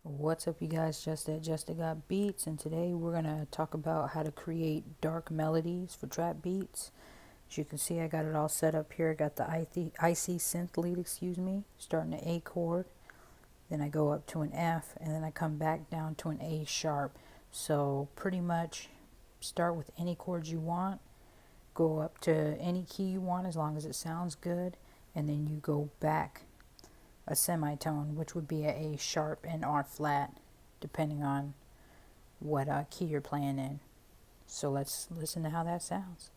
What's up, you guys? Just got beats, and today we're gonna talk about how to create dark melodies for trap beats. As you can see, I got it all set up here. I got the icy synth lead, starting at A chord, then I go up to an F, and then I come back down to an A sharp. So pretty much start with any chords you want, go up to any key you want as long as it sounds good, and then you go back a semitone, which would be a A sharp and R flat, depending on what key you're playing in. So let's listen to how that sounds.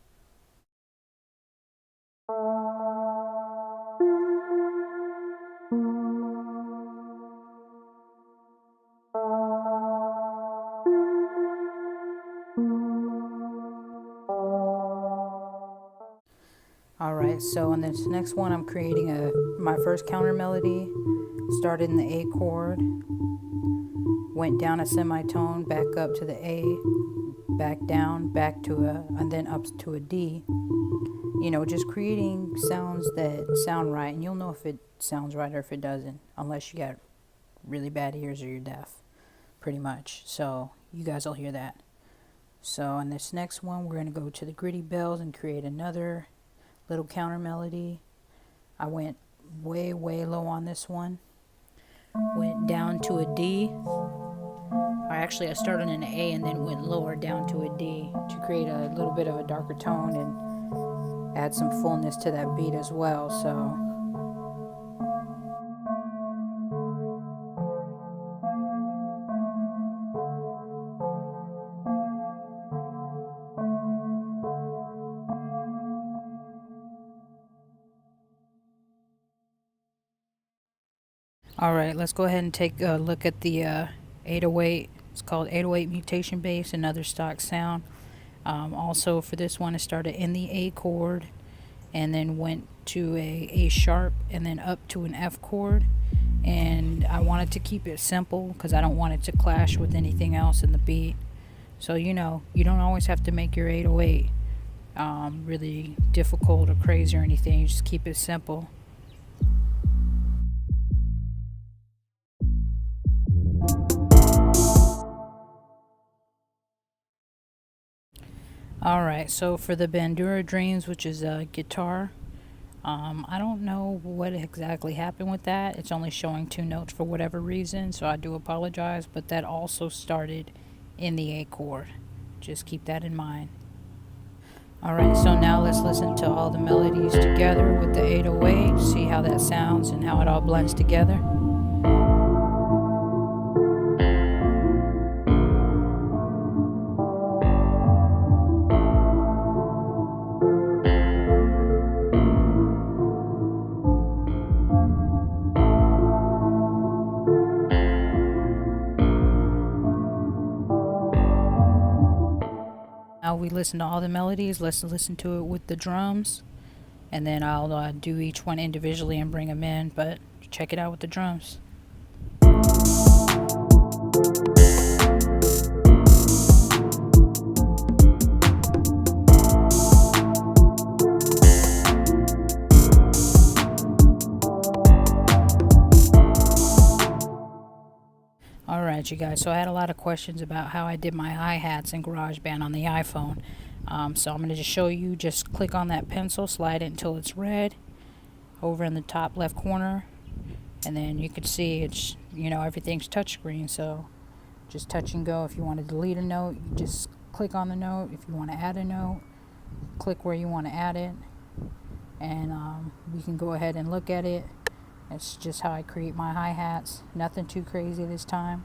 Alright, so in this next one I'm creating my first counter melody. Started in the A chord, went down a semitone, back up to the A, back down, back to a, and then up to a D. You know, just creating sounds that sound right, and you'll know if it sounds right or if it doesn't, unless you got really bad ears or you're deaf, pretty much. So you guys will hear that. So in this next one, we're going to go to the gritty bells and create another little counter melody. I went way low on this one, went down to a D, or actually I started in an A and then went lower down to a D to create a little bit of a darker tone and add some fullness to that beat as well. So alright, let's go ahead and take a look at the 808. It's called 808 mutation bass, another stock sound. Also for this one, I started in the A chord and then went to a sharp and then up to an F chord. And I wanted to keep it simple because I don't want it to clash with anything else in the beat. So you know, you don't always have to make your 808 really difficult or crazy or anything. You just keep it simple. Alright, so for the Bandura Dreams, which is a guitar, I don't know what exactly happened with that. It's only showing 2 notes for whatever reason, so I do apologize, but that also started in the A chord. Just keep that in mind. Alright, so now let's listen to all the melodies together with the 808, see how that sounds and how it all blends together. Now we listen to all the melodies. Let's listen to it with the drums, and then I'll do each one individually and bring them in, but check it out with the drums. Alright, you guys, so I had a lot of questions about how I did my hi-hats in GarageBand on the iPhone. So I'm going to just show you. Just click on that pencil, slide it until it's red over in the top left corner, and then you can see it's, you know, everything's touchscreen, so just touch and go. If you want to delete a note, you just click on the note. If you want to add a note, click where you want to add it, and we can go ahead and look at it. It's just how I create my hi-hats. Nothing too crazy this time.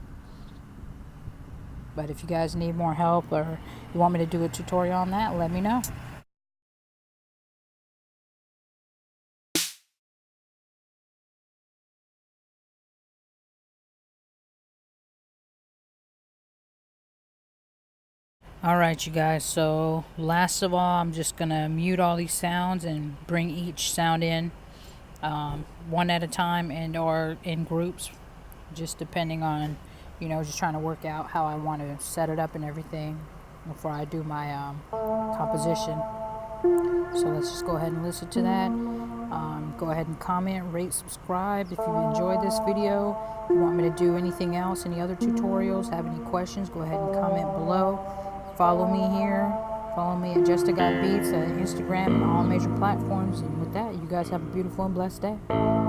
But if you guys need more help or you want me to do a tutorial on that, let me know. Alright, you guys, so last of all, I'm just going to mute all these sounds and bring each sound in one at a time and or in groups, just depending on, you know, just trying to work out how I want to set it up and everything before I do my composition. So let's just go ahead and listen to that. Go ahead and comment, rate, subscribe if you enjoyed this video. If you want me to do anything else, any other tutorials, have any questions, go ahead and comment below. Follow me here. Follow me at Just a Guy Beats, Instagram, and all major platforms. And with that, you guys have a beautiful and blessed day.